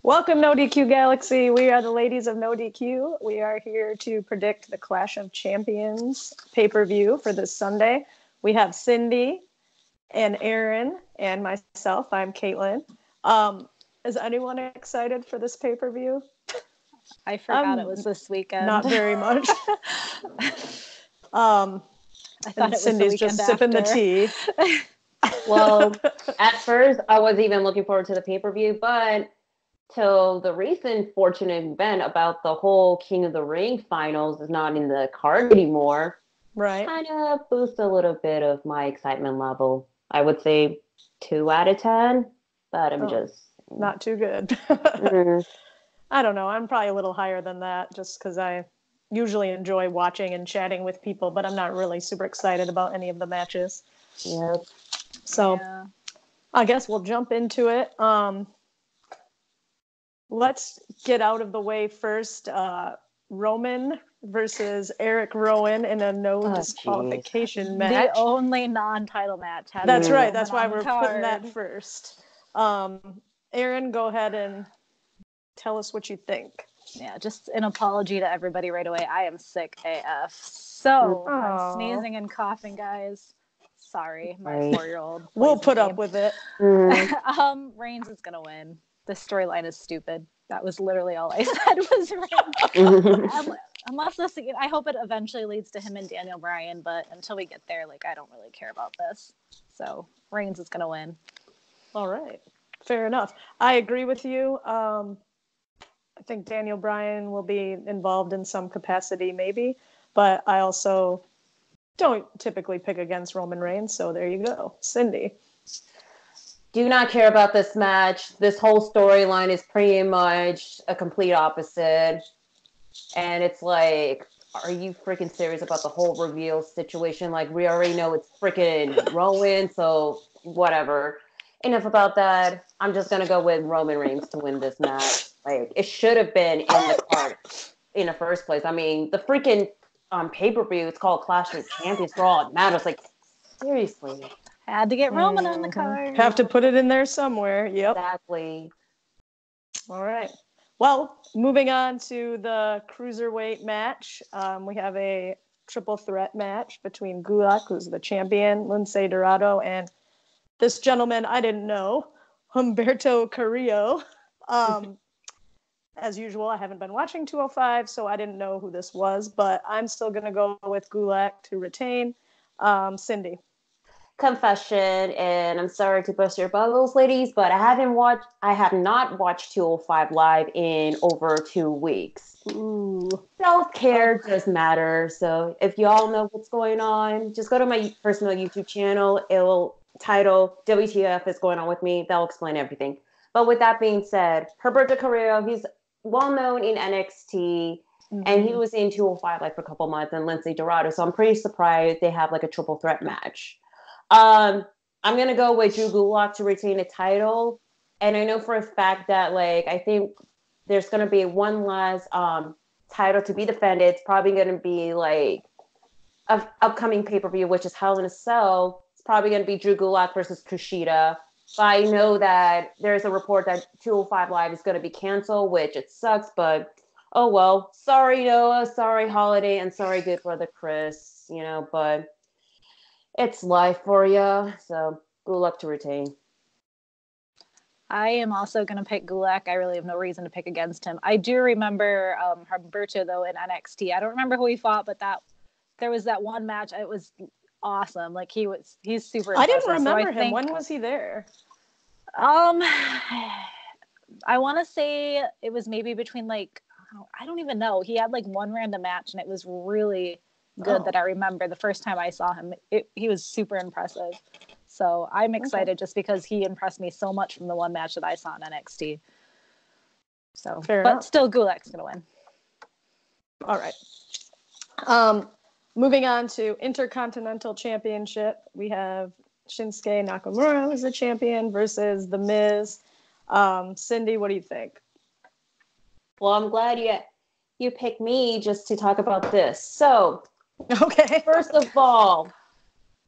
Welcome, NoDQ Galaxy. We are the Ladies of NoDQ. We are here to predict the Clash of Champions pay-per-view for this Sunday. We have Cindy and Aaron and myself. I'm Caitlin. Is anyone excited for this pay-per-view? I forgot it was this weekend. Not very much. I thought it was Cindy's just sipping the tea. Well, at first, I was even looking forward to the pay-per-view, but till the recent fortunate event about the whole King of the Ring finals is not in the card anymore. Right. Kind of boost a little bit of my excitement level. I would say 2 out of 10, but I'm just... Not too good. Mm. I don't know. I'm probably a little higher than that just because I usually enjoy watching and chatting with people, but I'm not really super excited about any of the matches. Yep. So I guess we'll jump into it. Let's get out of the way first. Roman versus Eric Rowan in a no disqualification match. The only non-title match. That's right. That's why we're putting that first. Aaron, go ahead and tell us what you think. Yeah, just an apology to everybody right away. I am sick AF. So I'm sneezing and coughing, guys. Sorry, my 4-year-old. We'll put up with it. Reigns is gonna win. The storyline is stupid. That was literally all I said was Reigns. Unless this, I hope it eventually leads to him and Daniel Bryan, but until we get there, I don't really care about this. So Reigns is gonna win. All right, fair enough. I agree with you. I think Daniel Bryan will be involved in some capacity, maybe, but I also don't typically pick against Roman Reigns, so there you go. Cindy. Do not care about this match. This whole storyline is pretty much a complete opposite. And it's like, are you freaking serious about the whole reveal situation? Like, we already know it's freaking Rowan, so whatever. Enough about that. I'm just going to go with Roman Reigns to win this match. Like, it should have been in the card in the first place. I mean, the freaking pay-per-view, it's called Clash of Champions for all it matters. Like, seriously. Had to get Roman on the card. Have to put it in there somewhere. Yep. Exactly. All right. Well, moving on to the cruiserweight match. We have a triple threat match between Gulak, who's the champion, Lince Dorado, and this gentleman I didn't know, Humberto Carrillo. As usual, I haven't been watching 205, so I didn't know who this was, but I'm still going to go with Gulak to retain. Cindy. Confession, and I'm sorry to burst your bubbles, ladies, but I have not watched 205 live in over 2 weeks. Ooh. Self-care does matter. So if you all know what's going on, just go to my personal YouTube channel. It will title WTF is going on with me. That'll explain everything. But with that being said, Humberto Carrillo, he's well known in NXT. And he was in 205 for a couple months, and Lince Dorado. So I'm pretty surprised they have a triple threat match. I'm going to go with Drew Gulak to retain the title. And I know for a fact that, I think there's going to be one last title to be defended. It's probably going to be, an upcoming pay-per-view, which is Hell in a Cell. It's probably going to be Drew Gulak versus Kushida. But I know that there's a report that 205 Live is going to be canceled, which it sucks, but oh well. Sorry, Noah. Sorry, Holiday. And sorry, Good Brother Chris. But... it's life for you, so good luck to retain. I am also going to pick Gulak. I really have no reason to pick against him. I do remember Humberto, though, in NXT. I don't remember who he fought, but there was that one match. It was awesome. He's super impressive. I didn't remember him. When was he there? I want to say it was maybe between, I don't even know. He had, one random match, and it was really... good that I remember the first time I saw him. He was super impressive. So I'm excited just because he impressed me so much from the one match that I saw in NXT. So, but still Gulak's going to win. All right. Moving on to Intercontinental Championship. We have Shinsuke Nakamura as the champion versus The Miz. Cindy, what do you think? Well, I'm glad you picked me just to talk about this. So, okay. First of all,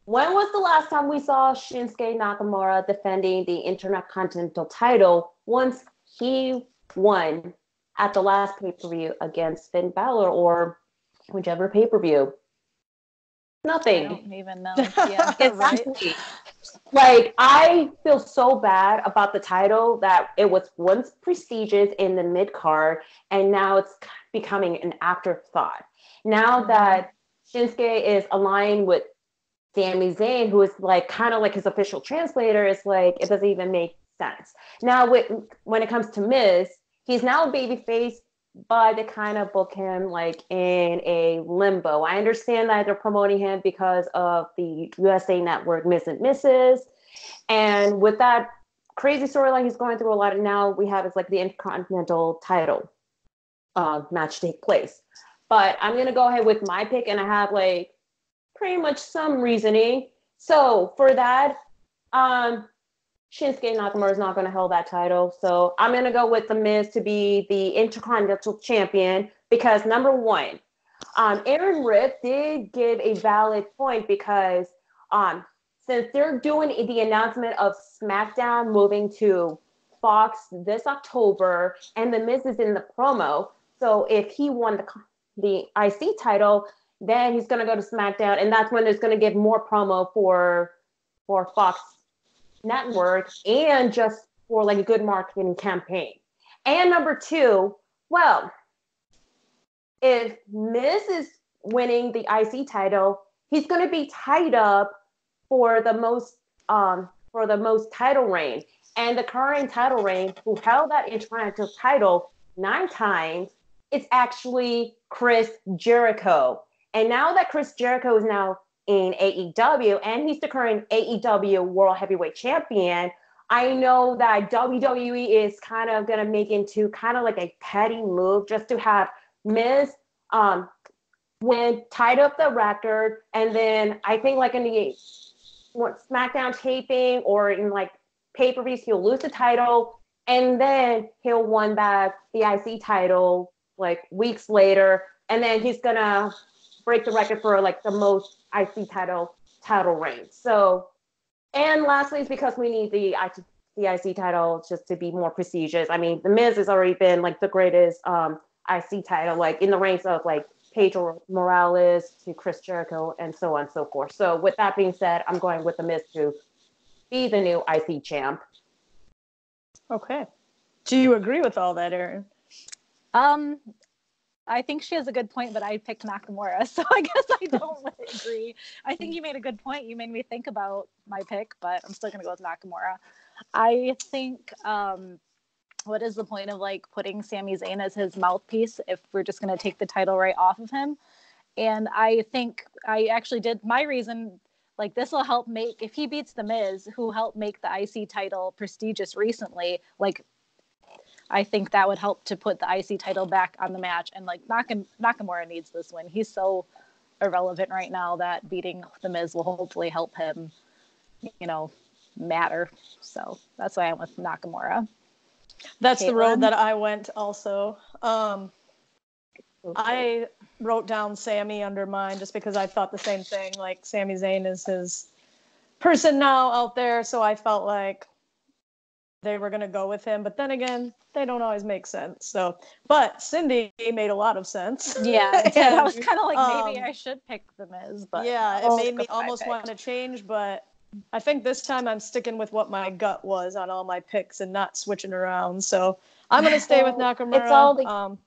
when was the last time we saw Shinsuke Nakamura defending the Intercontinental title once he won at the last pay-per-view against Finn Balor or whichever pay-per-view? Nothing. I don't even know. Yeah, Exactly. Like, I feel so bad about the title that it was once prestigious in the mid-card, and now it's becoming an afterthought. Now that Shinsuke is aligned with Sami Zayn, who is like kind of like his official translator, it's like it doesn't even make sense. Now, when it comes to Miz, he's now a babyface, but they kind of book him like in a limbo. I understand that they're promoting him because of the USA Network Miz and Mrs. And with that crazy storyline he's going through a lot of now, we have is like the Intercontinental title match take place. But I'm going to go ahead with my pick, and I have like pretty much some reasoning. So for that, Shinsuke Nakamura is not going to hold that title. So I'm going to go with The Miz to be the Intercontinental Champion because, number one, Aaron Ripp did give a valid point because since they're doing the announcement of Smackdown moving to Fox this October and The Miz is in the promo, so if he won the IC title, then he's going to go to SmackDown, and that's when there's going to give more promo for Fox Network and just for like a good marketing campaign. And number two, well, if Miz is winning the IC title, he's going to be tied up for the most title reign. And the current title reign, who held that Intercontinental title 9 times, it's actually Chris Jericho. And now that Chris Jericho is now in AEW and he's the current AEW World Heavyweight Champion, I know that WWE is kind of going to make into kind of like a petty move just to have Miz tied up the record, and then I think like in the SmackDown taping or in like pay-per-views, he'll lose the title, and then he'll win back the IC title like weeks later, and then he's gonna break the record for like the most IC title reigns. So, and lastly, is because we need the IC title just to be more prestigious. I mean, The Miz has already been like the greatest IC title, like in the ranks of like Pedro Morales to Chris Jericho and so on and so forth. So with that being said, I'm going with The Miz to be the new IC champ. Okay. Do you agree with all that, Erin? I think she has a good point, but I picked Nakamura, so I guess I don't really agree. I think you made a good point. You made me think about my pick, but I'm still going to go with Nakamura. I think, what is the point of like putting Sami Zayn as his mouthpiece if we're just going to take the title right off of him? And I think I actually did my reason, like this will help make, if he beats The Miz, who helped make the IC title prestigious recently, like I think that would help to put the IC title back on the match. And like Nakamura needs this win. He's so irrelevant right now that beating The Miz will hopefully help him, matter. So that's why I went with Nakamura. That's Caitlin. The road that I went also. I wrote down Sami under mine just because I thought the same thing. Like Sami Zayn is his person now out there. So I felt like they were going to go with him. But then again, they don't always make sense. So, but Cindy made a lot of sense. Yeah. And I was kind of like, maybe I should pick The Miz. But yeah, it made me almost want to change. But I think this time I'm sticking with what my gut was on all my picks and not switching around. So I'm going to stay with Nakamura.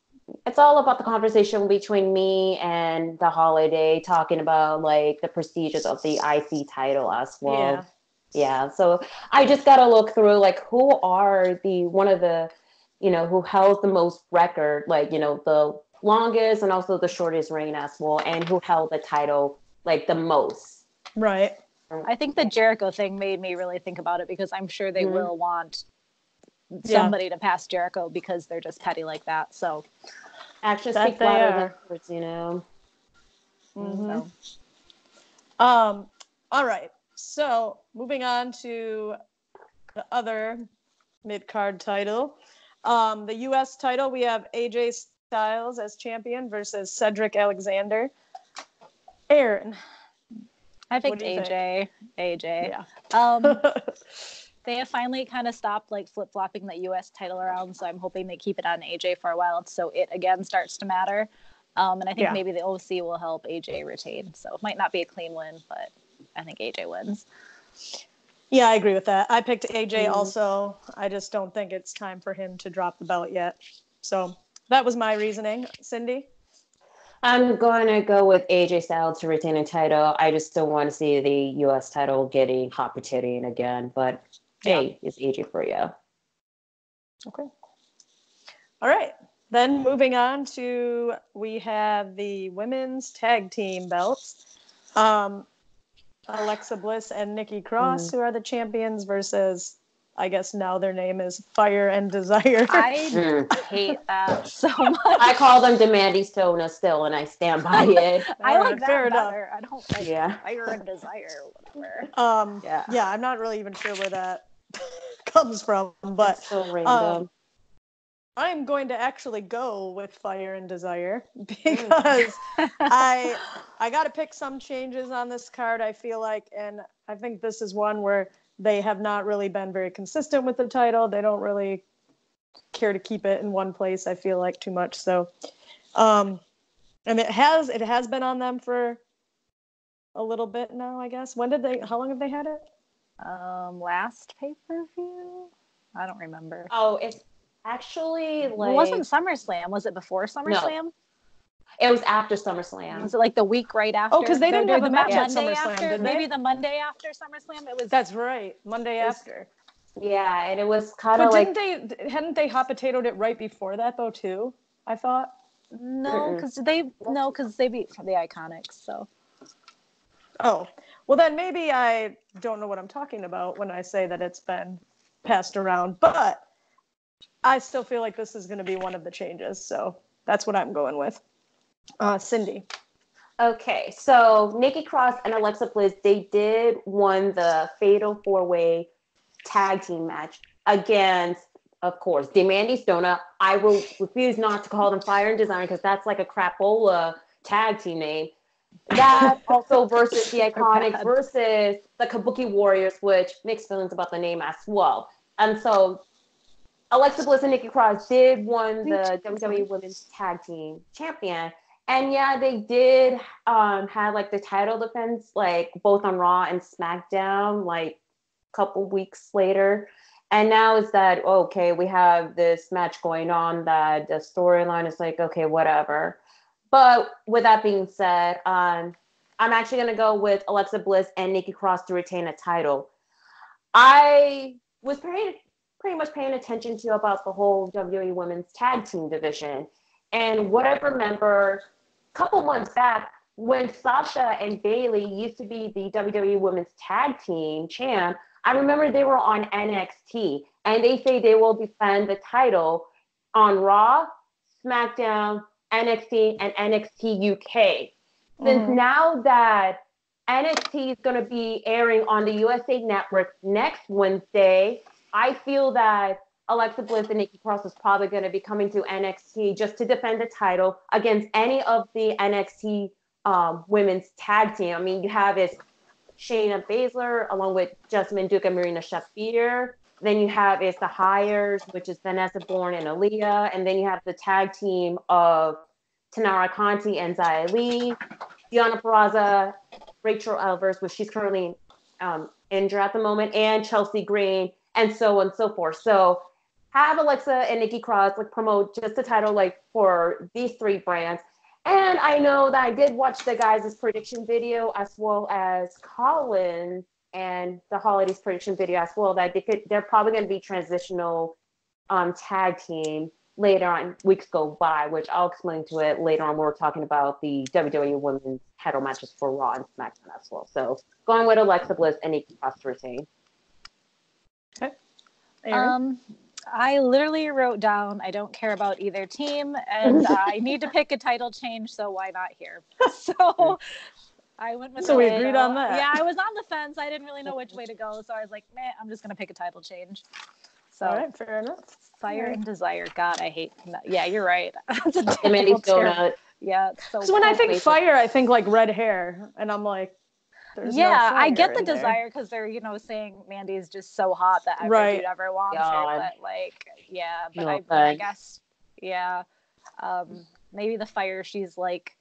It's all about the conversation between me and the Holiday talking about like the prestiges of the IC title as well. Yeah. So I just got to look through like who are who held the most record, like, the longest and also the shortest reign as well, and who held the title like the most. Right. I think the Jericho thing made me really think about it because I'm sure they will want somebody to pass Jericho because they're just petty like that. So actions speak louder than words, Mm-hmm. So. All right. So moving on to the other mid-card title. The U.S. title, we have AJ Styles as champion versus Cedric Alexander. Aaron. I picked AJ. Yeah. They have finally kind of stopped like flip-flopping the U.S. title around, so I'm hoping they keep it on AJ for a while so it again starts to matter. And I think maybe the OC will help AJ retain. So it might not be a clean win, but I think AJ wins. Yeah, I agree with that. I picked AJ also. I just don't think it's time for him to drop the belt yet. So that was my reasoning. Cindy? I'm going to go with AJ Styles to retain a title. I just don't want to see the U.S. title getting hot potato again, but hey, it's AJ for you. Okay. All right. Then moving on to, we have the women's tag team belts. Alexa Bliss and Nikki Cross, who are the champions, versus, I guess now their name is Fire and Desire. I hate that so much. I call them Demanding Stona still, and I stand by it. I like that better. Enough. I don't like Fire and Desire or whatever. Yeah, I'm not really even sure where that comes from, but it's so random. I'm going to actually go with Fire and Desire because I got to pick some changes on this card, I feel like, and I think this is one where they have not really been very consistent with the title. They don't really care to keep it in one place, I feel like, too much. So, and it has been on them for a little bit now, I guess. How long have they had it? Last pay-per-view? I don't remember. Oh, it's actually like... It wasn't SummerSlam. Was it before SummerSlam? No. It was after SummerSlam. Was it like the week right after? Oh, because they didn't have a match at Monday SummerSlam, after, did they? Maybe the Monday after SummerSlam? It was. That's right. Monday after. Yeah, and it was kind of like... hadn't they hot potatoed it right before that, though, too? I thought? No, because they beat the Iconics, so... Oh, well then maybe I don't know what I'm talking about when I say that it's been passed around, but I still feel like this is going to be one of the changes, so that's what I'm going with. Cindy. Okay, so Nikki Cross and Alexa Bliss, they did won the Fatal 4-Way tag team match against, of course, Demanding Stona. I will refuse not to call them Fire and Desire because that's like a crapola tag team name. That also versus the Iconics versus the Kabuki Warriors, which mixed feelings about the name as well. And so Alexa Bliss and Nikki Cross did won the WWE Women's Tag Team Champion. And yeah, they did have like the title defense, like both on Raw and SmackDown, like a couple weeks later. And now it's that, okay, we have this match going on that the storyline is like, okay, whatever. But with that being said, I'm actually going to go with Alexa Bliss and Nikki Cross to retain a title. I was pretty much paying attention to about the whole WWE Women's Tag Team division. And what I remember a couple months back, when Sasha and Bayley used to be the WWE Women's Tag Team champ, I remember they were on NXT. And they say they will defend the title on Raw, SmackDown, NXT, and NXT UK. Since now that NXT is going to be airing on the USA Network next Wednesday, I feel that Alexa Bliss and Nikki Cross is probably going to be coming to NXT just to defend the title against any of the NXT women's tag team. I mean, you have is Shayna Baszler along with Jessamine Duke and Marina Shafir. Then you have is the Hires, which is Vanessa Bourne and Aaliyah. And then you have the tag team of Tanara Conti and Xia Li, Deonna Purrazzo, Rachel Elvers, which she's currently injured at the moment, and Chelsea Green, and so on and so forth. So have Alexa and Nikki Cross like promote just the title like for these three brands. And I know that I did watch the guys' prediction video as well as Colin and the Holidays prediction video as well, that they're probably going to be transitional tag team later on, weeks go by, which I'll explain to it later on when we're talking about the WWE Women's title matches for Raw and SmackDown as well. So going with Alexa Bliss and Nikki Cross to retain. Okay. I literally wrote down, I don't care about either team, and I need to pick a title change, so why not here? So I went with we agreed on that. Yeah, I was on the fence. I didn't really know which way to go, so I was like, I'm just going to pick a title change. So, all right, fair enough. Fire and Desire. God, I hate that. Yeah, you're right. That's a Demanding Donut. Yeah. So when I think fire, I think like red hair, and I'm like, There's yeah, no I get fire the in there. desire because they're, saying Mandy is just so hot that every Right. dude ever wants her. God. But like, yeah, but No I thanks. guess, yeah, maybe the fire. She's like,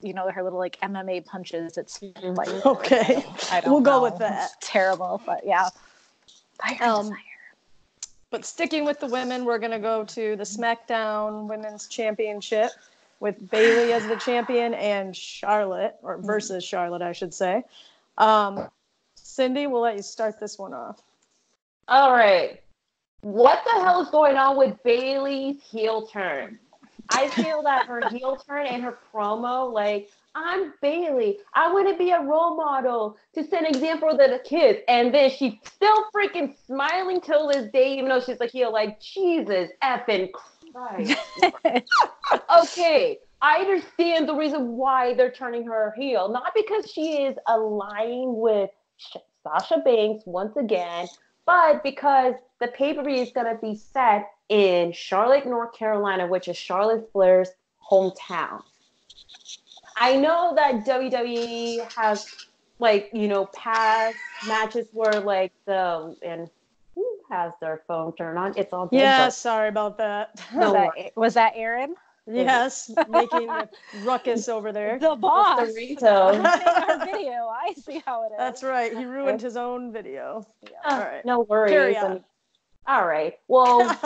her little like MMA punches. It's fire. Okay. I don't We'll know. go with that. It's terrible, but yeah, fire and desire. But sticking with the women, we're going to go to the SmackDown Women's Championship with Bayley as the champion and Charlotte, or versus Charlotte, I should say. Cindy, we'll let you start this one off. All right. What the hell is going on with Bayley's heel turn? I feel that her heel turn and her promo, like, I'm Bayley. I want to be a role model to set an example to the kids. And then she's still freaking smiling till this day, even though she's like heel, like, Jesus effing Christ. Okay, I understand the reason why they're turning her heel. Not because she is aligning with Sasha Banks once again, but because the pay-per-view is going to be set in Charlotte, North Carolina, which is Charlotte Flair's hometown. I know that WWE has, like, past matches where, like, and who has their phone turned on? It's all good. Yeah, sorry about that. No, Was that Aaron? Yes, making a ruckus over there. The boss. the ringtone. Ruining our video. I see how it is. That's right. He ruined his own video. All right. No worries. Carry on. All right. Well,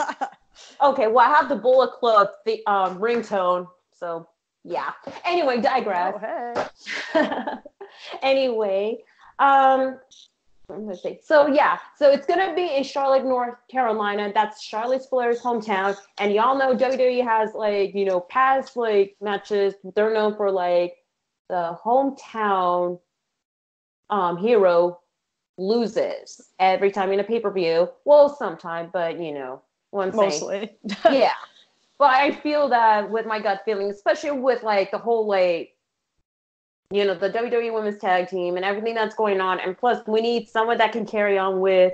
okay. Well, I have the Bullet Club ringtone. So, yeah. Anyway, digress. Oh, hey. Anyway, let's see. So, yeah. So, it's going to be in Charlotte, North Carolina. That's Charlotte Flair's hometown. And y'all know WWE has, like, past, like, matches. They're known for, like, the hometown hero loses every time in a pay-per-view. Well, sometime, but one thing. Mostly. Yeah. But I feel that with my gut feeling, especially with like the whole like, the WWE Women's Tag Team and everything that's going on, and plus we need someone that can carry on with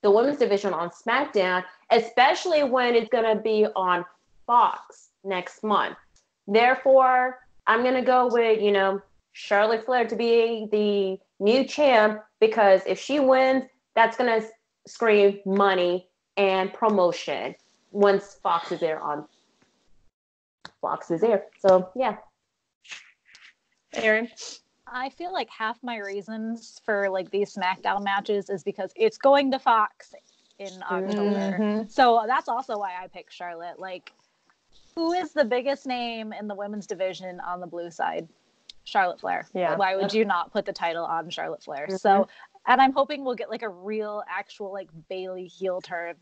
the women's division on SmackDown, especially when it's gonna be on Fox next month. Therefore, I'm gonna go with Charlotte Flair to be the new champ, because if she wins, that's going to scream money and promotion once Fox is there. So, yeah. Aaron? I feel like half my reasons for like these SmackDown matches is because it's going to Fox in October. Mm-hmm. So that's also why I picked Charlotte. Like, who is the biggest name in the women's division on the blue side? Charlotte Flair. Yeah. Why would you not put the title on Charlotte Flair? Mm-hmm. So, and I'm hoping we'll get like a real, actual like Bayley heel turn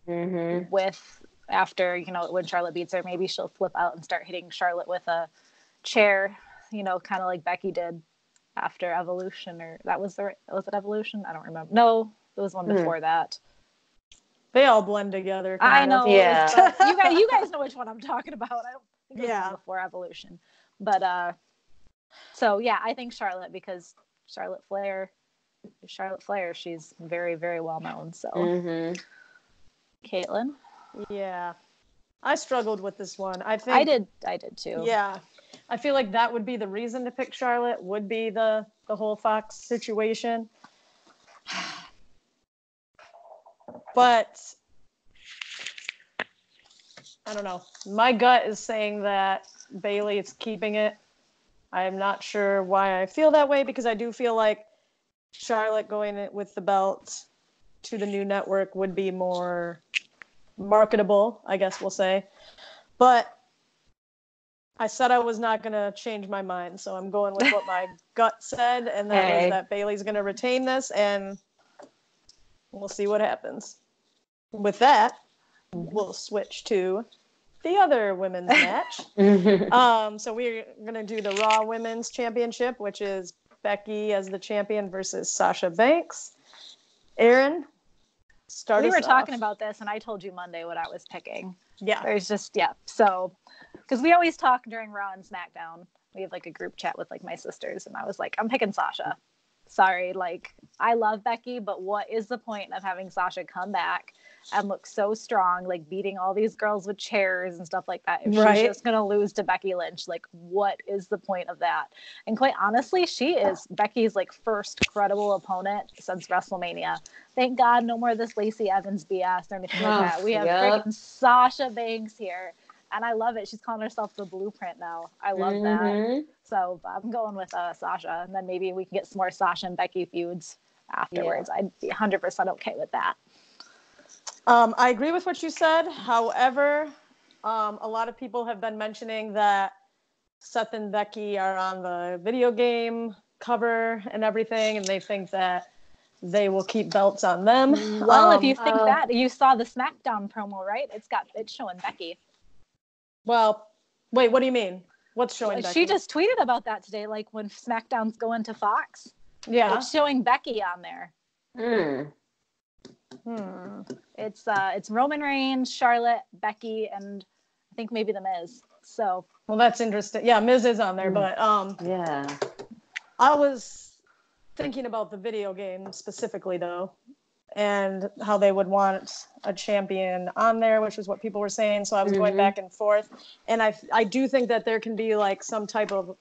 with after when Charlotte beats her. Maybe she'll flip out and start hitting Charlotte with a chair. Kind of like Becky did after Evolution, or was it Evolution? I don't remember. No, there was one before that. They all blend together. I know. Yeah. You guys know which one I'm talking about. I don't think it was before Evolution, but so yeah, I think Charlotte, because Charlotte Flair, she's very, very well known. So, Caitlin. Yeah, I struggled with this one. I did too. Yeah, I feel like that would be the reason to pick Charlotte. Would be the whole Fox situation. But I don't know. My gut is saying that Bayley is keeping it. I am not sure why I feel that way, because I do feel like Charlotte going with the belt to the new network would be more marketable, I guess we'll say. But I said I was not going to change my mind, so I'm going with what my gut said, and that was that Bayley's going to retain this, and we'll see what happens. With that, we'll switch to the other women's match. So we're going to do the Raw Women's Championship, which is Becky as the champion versus Sasha Banks. Aaron, start us off. We were talking about this, and I told you Monday what I was picking. Yeah. There's just, So, because we always talk during Raw and SmackDown. We have like a group chat with like my sisters, and I was like, I'm picking Sasha. sorry, like, I love Becky, but what is the point of having Sasha come back and look so strong, like beating all these girls with chairs and stuff like that, if she's just going to lose to Becky Lynch? Like, what is the point of that? And quite honestly, she is Becky's like first credible opponent since WrestleMania. Thank God no more of this Lacey Evans BS or anything like that. We have freaking Sasha Banks here. And I love it. She's calling herself the Blueprint now. I love that. So I'm going with Sasha. And then maybe we can get some more Sasha and Becky feuds afterwards. I'd be 100% okay with that. I agree with what you said. However, a lot of people have been mentioning that Seth and Becky are on the video game cover and everything. And they think that they will keep belts on them. Well, if you think that, you saw the Smackdown promo, right? It's showing Becky. Well, wait, what do you mean? What's showing Becky? She just tweeted about that today, like when SmackDown's going to Fox. Yeah. It's showing Becky on there. It's Roman Reigns, Charlotte, Becky, and I think maybe The Miz. So. Well, that's interesting. Yeah, Miz is on there, but I was thinking about the video game specifically, though, and how they would want a champion on there, which is what people were saying. So I was going back and forth. And I do think that there can be like some type of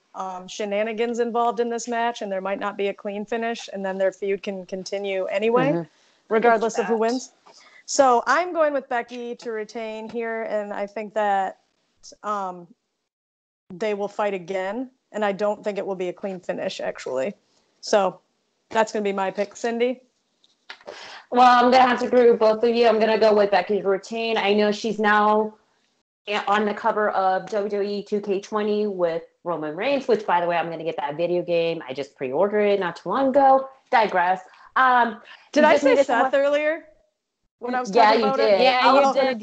shenanigans involved in this match, and there might not be a clean finish, and then their feud can continue anyway, regardless of who wins. So I'm going with Becky to retain here, and I think that they will fight again, and I don't think it will be a clean finish, actually. So that's going to be my pick. Cindy? Well, I'm going to have to agree with both of you. I'm going to go with Becky to retain. I know she's now on the cover of WWE 2K20 with Roman Reigns, which, by the way, I'm going to get that video game. I just pre-ordered it not too long ago. Digress. Did I say Seth earlier? When I was talking about it? Yeah, you did.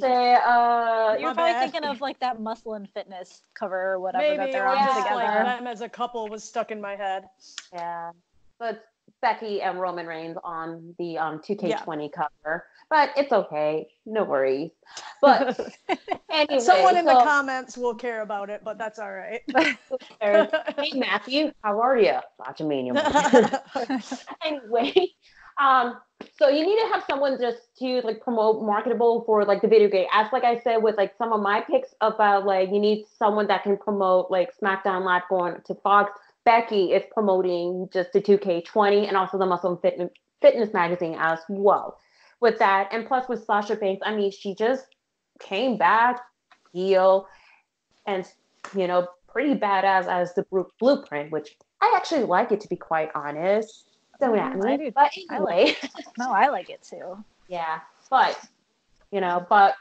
You're probably thinking of like that Muscle and Fitness cover or whatever. Maybe, that they're or on just together. like them as a couple was stuck in my head. Yeah. But Becky and Roman Reigns on the 2K20 cover. But it's okay. No worries. But anyway. Someone in the comments will care about it, but that's all right. Hey, Matthew, how are you? Botchamania. Anyway. So you need to have someone just to like promote marketable for like the video game. As like I said with like some of my picks about like you need someone that can promote like SmackDown Live going to Fox. Becky is promoting just the 2K20 and also the Muscle and Fitness magazine as well. With that, and plus with Sasha Banks, I mean, she just came back heel and pretty badass as the Blueprint, which I actually like it, to be quite honest. Don't at me. But anyway. I like it too. Yeah. But but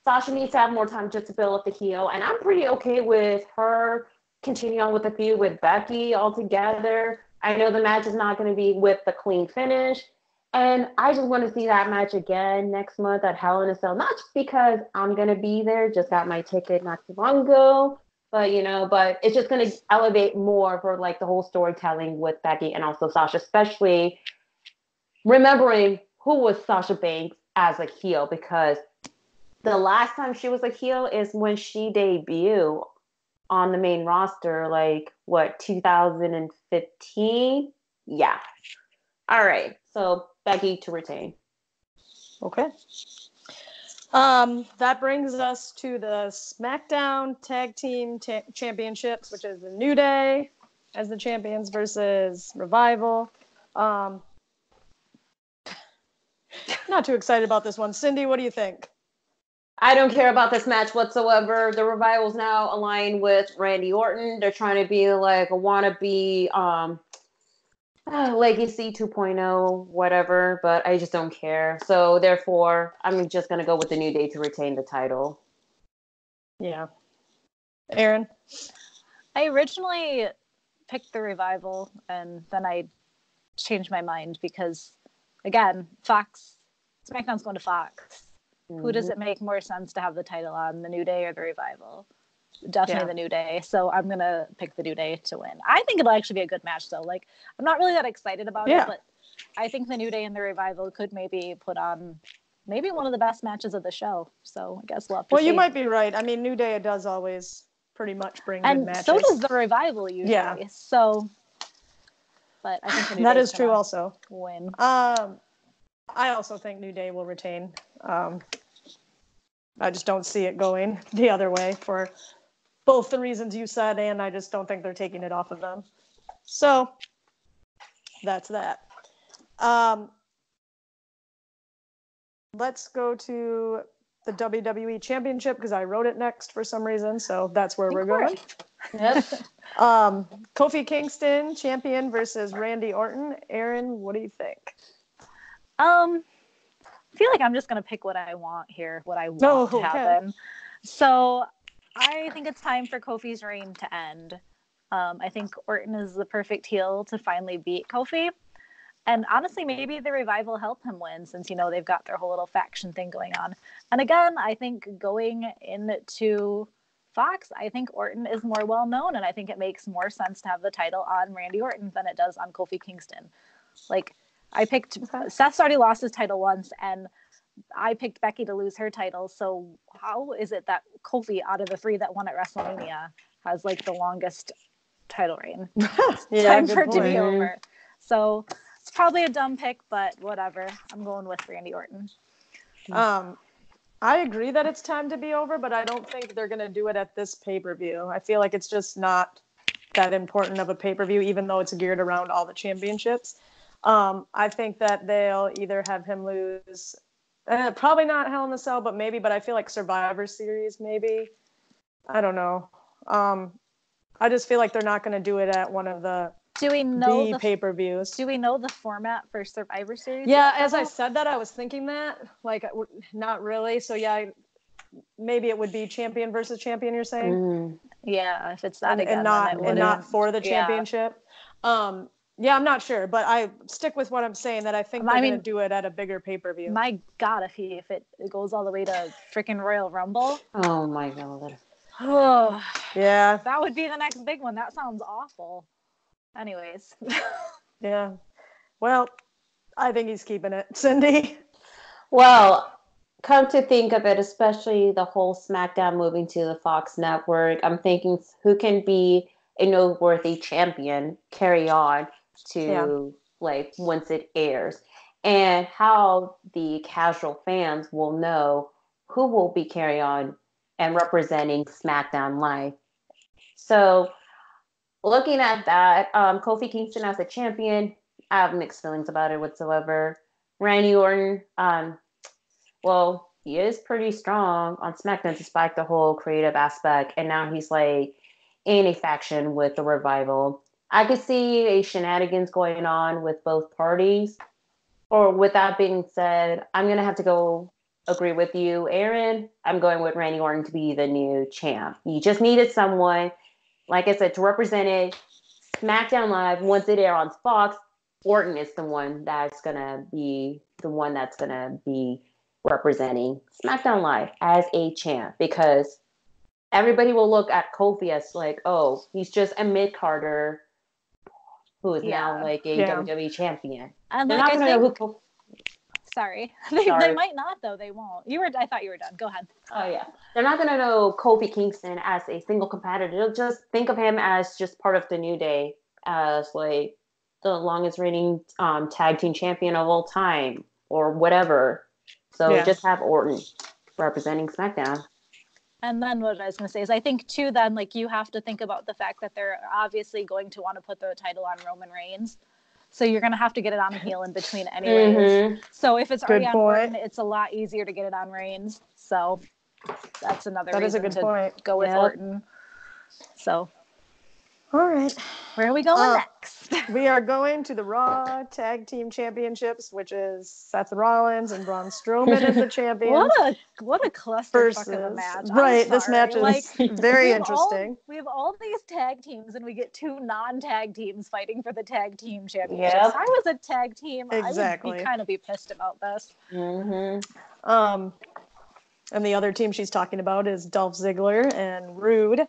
Sasha needs to have more time just to build up the heel. And I'm pretty okay with her continuing on with the feud with Becky altogether. I know the match is not going to be with the clean finish. And I just want to see that match again next month at Hell in a Cell. Not just because I'm going to be there, just got my ticket not too long ago. But, but it's just going to elevate more for, like, the whole storytelling with Becky and also Sasha, especially remembering who was Sasha Banks as a heel, because the last time she was a heel is when she debuted on the main roster, 2015? Yeah. All right. So, Becky to retain. Okay. That brings us to the SmackDown Tag Team Championships, which is the New Day as the champions versus Revival. Not too excited about this one. Cindy, what do you think? I don't care about this match whatsoever. The Revival's now aligned with Randy Orton. They're trying to be like a wannabe Legacy 2.0, whatever, but I just don't care. So therefore, I'm just going to go with the New Day to retain the title. Yeah. Aaron? I originally picked the Revival, and then I changed my mind because, again, SmackDown's going to Fox. Mm-hmm. Who does it make more sense to have the title on, the New Day or the Revival? Definitely the New Day. So I'm going to pick the New Day to win. I think it'll actually be a good match, though. Like, I'm not really that excited about it, but I think the New Day and the Revival could maybe put on maybe one of the best matches of the show. So I guess we'll have to see. You might be right. I mean, New Day does always pretty much bring good matches. And so does the Revival usually. Yeah. So but I think the New That Day's is true gonna also. win. I also think New Day will retain. I just don't see it going the other way for both the reasons you said, and I just don't think they're taking it off of them. So that's that. Let's go to the WWE Championship because I wrote it next for some reason, so that's where we're going. Yep. Kofi Kingston, champion versus Randy Orton. Aaron, what do you think? I feel like I'm just gonna pick what I want here, what I want to happen. So I think it's time for Kofi's reign to end. I think Orton is the perfect heel to finally beat Kofi. And honestly, maybe the Revival help him win since, they've got their whole little faction thing going on. And again, I think going into Fox, I think Orton is more well-known, and I think it makes more sense to have the title on Randy Orton than it does on Kofi Kingston. Like, I picked Seth's already lost his title once, and I picked Becky to lose her title. So how is it that Kofi, out of the 3 that won at WrestleMania, has like the longest title reign? Time for it to be over. So it's probably a dumb pick, but whatever. I'm going with Randy Orton. I agree that it's time to be over, but I don't think they're going to do it at this pay-per-view. I feel like it's just not that important of a pay-per-view, even though it's geared around all the championships. I think that they'll either have him lose, probably not Hell in a Cell, but I feel like Survivor Series, maybe. I don't know. I just feel like they're not going to do it at one of the pay-per-views. Do we know the format for Survivor Series? Yeah, as I said that, I was thinking that. Like, not really. So, yeah, maybe it would be champion versus champion, you're saying? Yeah, if it's that and not for the championship. Yeah, I'm not sure, but I stick with what I'm saying, that I think they're going to do it at a bigger pay-per-view. My God, if it goes all the way to freaking Royal Rumble. Oh, my God. Oh, yeah. That would be the next big one. That sounds awful. Anyways. Yeah. Well, I think he's keeping it. Cindy? Well, come to think of it, especially the whole Smackdown moving to the Fox network, I'm thinking who can be a noteworthy champion carry on to once it airs, and how the casual fans will know who will be carry on and representing SmackDown Live. So looking at that, Kofi Kingston as a champion, I have mixed feelings about it whatsoever. Randy Orton, well, he is pretty strong on SmackDown despite the whole creative aspect, and now he's like in a faction with the Revival. I could see a shenanigans going on with both parties. Or with that being said, I'm going to have to go agree with you, Aaron. I'm going with Randy Orton to be the new champ. You just needed someone, like I said, to represent it. SmackDown Live, once it airs on Fox, Orton is the one that's going to be representing SmackDown Live as a champ, because everybody will look at Kofi as like, oh, he's just a mid-carder who is now like a WWE champion. And they're not going to know who. Sorry. They might not, though. They won't. I thought you were done. Go ahead. Oh, yeah. They're not going to know Kofi Kingston as a single competitor. They'll just think of him as just part of the New Day, as like the longest reigning tag team champion of all time or whatever. So just have Orton representing SmackDown. And then what I was going to say is I think, too, then, like, you have to think about the fact that they're obviously going to want to put the title on Roman Reigns. So you're going to have to get it on a heel in between anyways. Mm-hmm. So if it's already on Orton, it's a lot easier to get it on Reigns. So that's another reason to go with Orton. So. All right. Where are we going next? We are going to the Raw Tag Team Championships, which is Seth Rollins and Braun Strowman as the champions. What a clusterfuck of a match. Right, this match is very interesting. We have all these tag teams, and we get 2 non-tag teams fighting for the tag team championships. Yep. If I was a tag team, exactly. I would be pissed about this. Mm-hmm. And the other team she's talking about is Dolph Ziggler and Rudolph.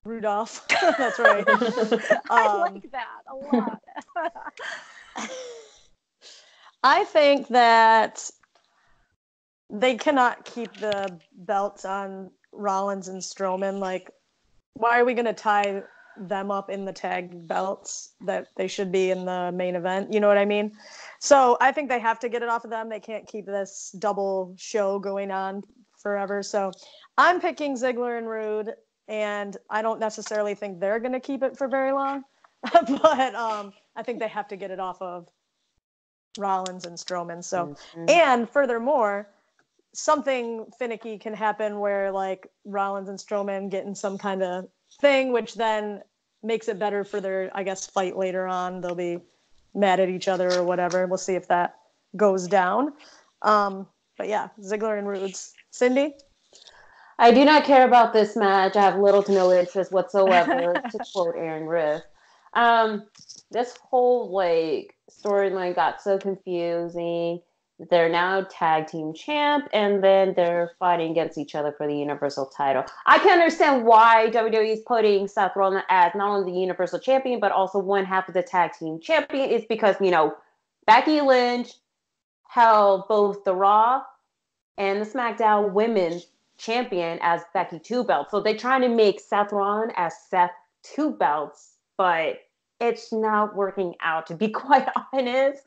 Rudolph. That's right. I like that a lot. I think that they cannot keep the belts on Rollins and Strowman. Like, why are we going to tie them up in the tag belts, that they should be in the main event. You know what I mean? So I think they have to get it off of them. They can't keep this double show going on forever. So I'm picking Ziggler and Rude, and I don't necessarily think they're going to keep it for very long. But I think they have to get it off of Rollins and Strowman. So, and furthermore, something finicky can happen where like Rollins and Strowman get in some kind of thing, which then makes it better for their, I guess, fight later on. They'll be mad at each other or whatever. We'll see if that goes down. But yeah, Ziggler and Rude's. Cindy? I do not care about this match. I have little to no interest whatsoever, to quote Aaron Riff. This whole like storyline got so confusing. They're now tag team champ, and then they're fighting against each other for the Universal title. I can understand why WWE is putting Seth Rollins as not only the Universal champion, but also one half of the tag team champion. It's because, you know, Becky Lynch held both the Raw and the Smackdown women's champion as Becky 2 belts. So they're trying to make Seth Rollins as Seth 2 belts, but it's not working out, to be quite honest.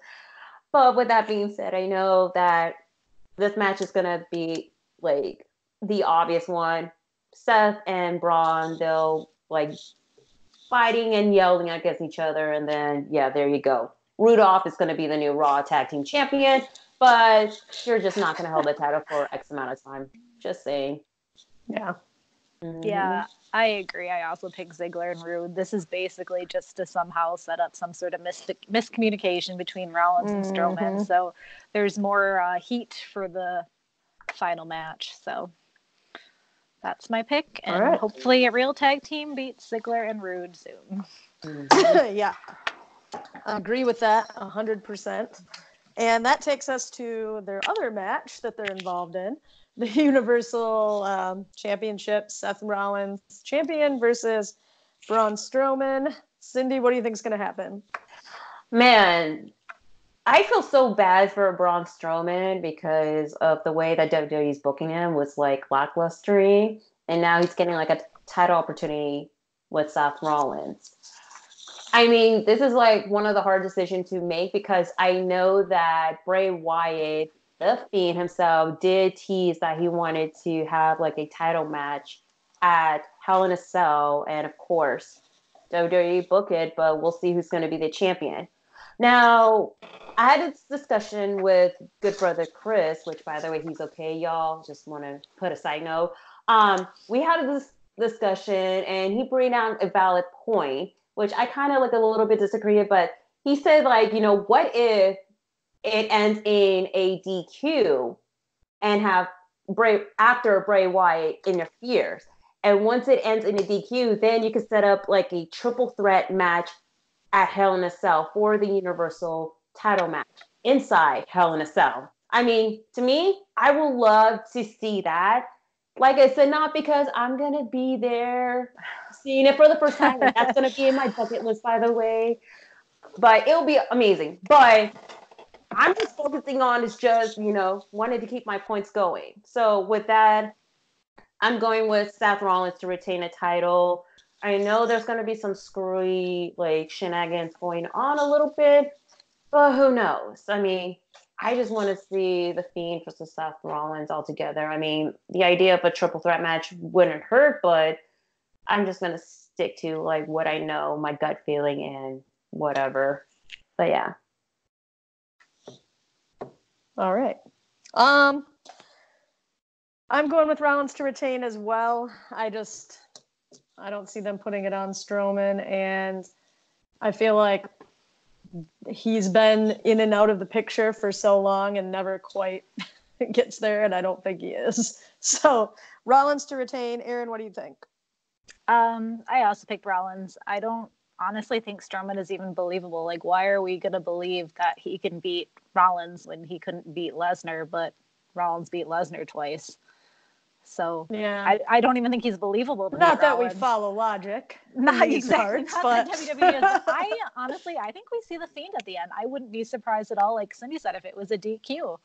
But with that being said, I know that this match is going to be like the obvious one. Seth and Braun, they'll like fighting and yelling against each other. And then, yeah, there you go. Rudolph is going to be the new Raw Tag Team Champion, but you're just not going to hold the title for X amount of time. Just saying. Yeah. Yeah, I agree. I also pick Ziggler and Rude. This is basically just to somehow set up some sort of miscommunication between Rollins and Strowman. So there's more heat for the final match. So that's my pick. And hopefully a real tag team beats Ziggler and Rude soon. Yeah. I agree with that 100%. And that takes us to their other match that they're involved in. The Universal Championship, Seth Rollins champion versus Braun Strowman. Cindy, what do you think is going to happen? Man, I feel so bad for Braun Strowman because of the way that WWE is booking him was like lackluster, and now he's getting like a title opportunity with Seth Rollins. I mean, this is like one of the hard decisions to make because I know that Bray Wyatt, the Fiend himself, did tease that he wanted to have like a title match at Hell in a Cell, and of course WWE book it, but we'll see who's going to be the champion. Now, I had this discussion with good brother Chris, which by the way, he's okay, y'all. Just want to put a side note. We had this discussion and he brought out a valid point, which I kind of like a little bit disagree with, but he said like, you know, what if it ends in a DQ and have after Bray Wyatt interferes. And once it ends in a DQ, then you can set up like a triple threat match at Hell in a Cell for the Universal title match inside Hell in a Cell. I mean, to me, I would love to see that. Like I said, not because I'm going to be there seeing it for the first time. That's going to be in my bucket list, by the way. But it'll be amazing. But I'm just focusing on is just, you know, wanted to keep my points going. So with that, I'm going with Seth Rollins to retain a title. I know there's going to be some screwy, like, shenanigans going on a little bit, but who knows? I mean, I just want to see The Fiend versus Seth Rollins all together. I mean, the idea of a triple threat match wouldn't hurt, but I'm just going to stick to, like, what I know, my gut feeling, and whatever. But, yeah. All right. I'm going with Rollins to retain as well. I don't see them putting it on Strowman, and I feel like he's been in and out of the picture for so long and never quite gets there, and I don't think he is. So Rollins to retain. Aaron, what do you think? I also picked Rollins. I don't honestly think Strowman is even believable. Like, why are we going to believe that he can beat Rollins when he couldn't beat Lesnar, but Rollins beat Lesnar twice? So yeah, I don't even think he's believable. Not that we follow logic. Not exactly. Parts, not but that WWE is. I think we see the Fiend at the end. I wouldn't be surprised at all. Like Cindy said, if it was a DQ.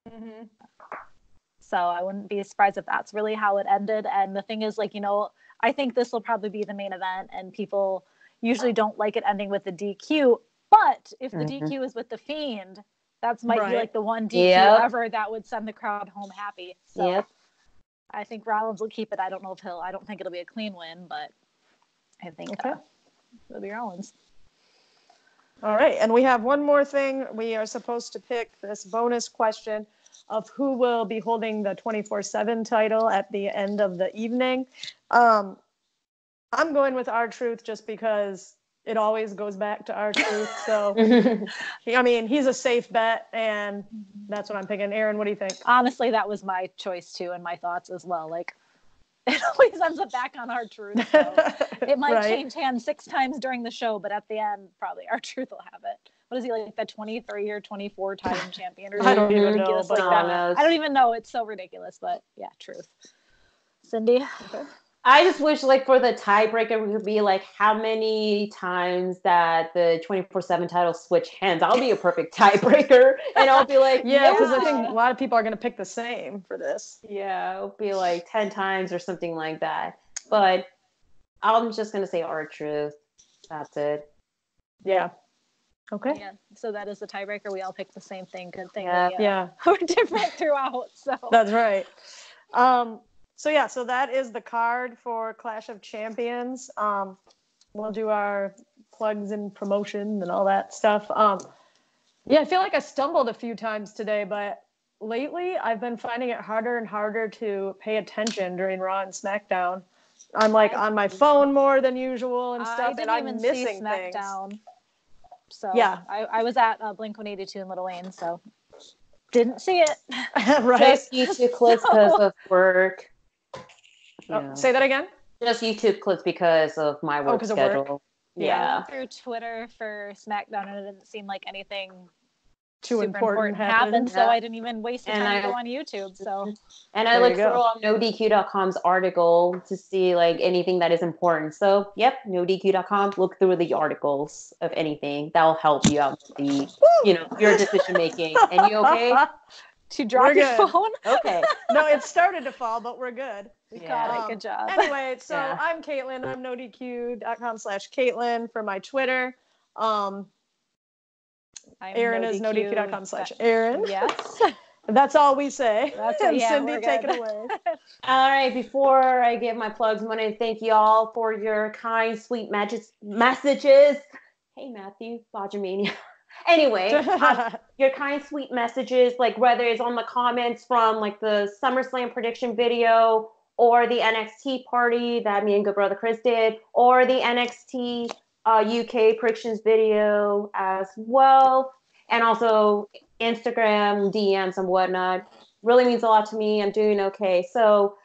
Mm-hmm. So I wouldn't be surprised if that's really how it ended. And the thing is, like, you know, I think this will probably be the main event, and people usually don't like it ending with the DQ. But if the DQ is with the Fiend, that's might be like the one DQ ever that would send the crowd home happy. So I think Rollins will keep it. I don't know if I don't think it'll be a clean win, but I think it'll be Rollins. All right. And we have one more thing. We are supposed to pick this bonus question of who will be holding the 24/7 title at the end of the evening. I'm going with R-Truth just because it always goes back to R-Truth. So, I mean, he's a safe bet, and that's what I'm picking. Aaron, what do you think? Honestly, that was my choice too, and my thoughts as well. Like, it always ends up back on R-Truth. So it might change hands 6 times during the show, but at the end, probably R-Truth will have it. What is he, like the 23 or 24 time champion? Or I don't even know. Like that. I don't even know. It's so ridiculous, but yeah, Truth. Cindy? Okay. I just wish, like, for the tiebreaker, we could be like how many times that the 24/7 title switch hands. I'll be a perfect tiebreaker, and I'll be like, because I think a lot of people are going to pick the same for this. Yeah, it'll be like 10 times or something like that. But I'm just going to say R-Truth. That's it. Yeah. Okay. Yeah. So that is the tiebreaker. We all picked the same thing. Good thing. Yeah. We're different throughout. So that's right. So that is the card for Clash of Champions. We'll do our plugs and promotion and all that stuff. I feel like I stumbled a few times today, but lately I've been finding it harder and harder to pay attention during Raw and SmackDown. I'm like on my phone more than usual and stuff, and I'm missing Smackdown. things. So I was at Blink-182 in Little Lane, so didn't see it. Right. Just YouTube clips because of work. Say that again? Just YouTube clips because of my work schedule. Work? Yeah. I went through Twitter for SmackDown, and it didn't seem like anything too super important happened, so I didn't even waste the time to go on YouTube. So, and I looked through on NoDQ.com's article to see like anything that is important. So, NoDQ.com. Look through the articles of anything that will help you out with the, your decision making. And you okay? To drop your phone? Okay. No, it started to fall, but we're good. We got it. Good job. Anyway, so I'm Caitlin. I'm NoDQ.com/Caitlin for my Twitter. Aaron is NoDQ.com/Aaron. Yes. That's all we say. That's it. Cindy, take it away. All right. Before I give my plugs, I want to thank you all for your kind, sweet messages. Hey, Matthew, Bodgermania. Anyway, your kind, sweet messages, like whether it's on the comments from like the SummerSlam prediction video or the NXT party that me and good brother Chris did, or the NXT UK predictions video as well, and also Instagram DMs and whatnot. Really means a lot to me. I'm doing okay. So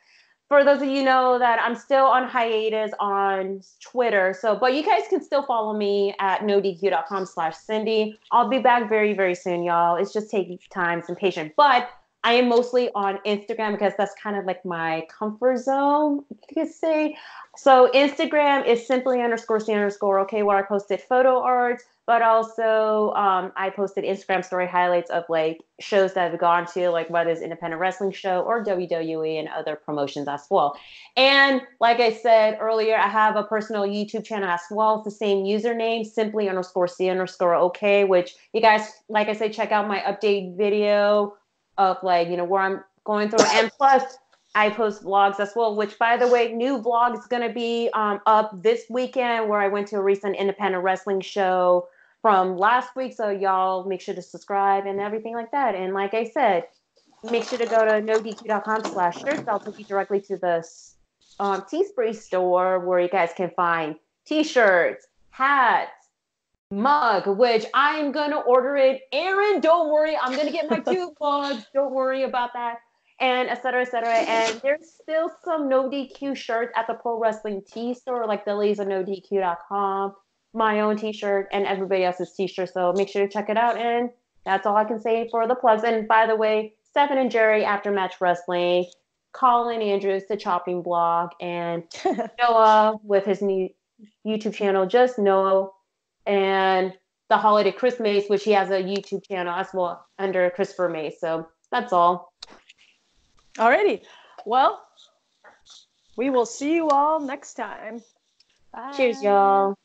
for those of you know that I'm still on hiatus on Twitter. But you guys can still follow me at NoDQ.com/Cindy. I'll be back very, very soon, y'all. It's just taking time, some patience. But I am mostly on Instagram because that's kind of like my comfort zone, you could say. So Instagram is simply_C_, okay, where I posted photo art, but also I posted Instagram story highlights of like shows that I've gone to, like whether it's independent wrestling show or WWE and other promotions as well. And like I said earlier, I have a personal YouTube channel as well. It's the same username, simply_C_, okay, which you guys, like I said, check out my update video of like, where I'm going through. And plus, I post vlogs as well, which, by the way, new vlog is going to be up this weekend where I went to a recent independent wrestling show from last week. So y'all make sure to subscribe and everything like that. And like I said, make sure to go to NoDQ.com/shirts. I'll take you directly to the Teespring store where you guys can find t-shirts, hats, mug, which I'm going to order it. Aaron, don't worry. I'm going to get my 2 mugs. Don't worry about that. And et cetera, et cetera. And there's still some NoDQ shirts at the Pro Wrestling Tee store, like the Ladies of NoDQ.com, my own t-shirt, and everybody else's t-shirt. So make sure to check it out. And that's all I can say for the plugs. And by the way, Stephen and Jerry, Aftermatch Wrestling, Colin Andrews, the Chopping Block, and Noah with his new YouTube channel, Just Noah, and the Holiday Chris Mace, which he has a YouTube channel as well under Christopher Mace. So that's all. Alrighty. Well, we will see you all next time. Bye. Cheers, y'all.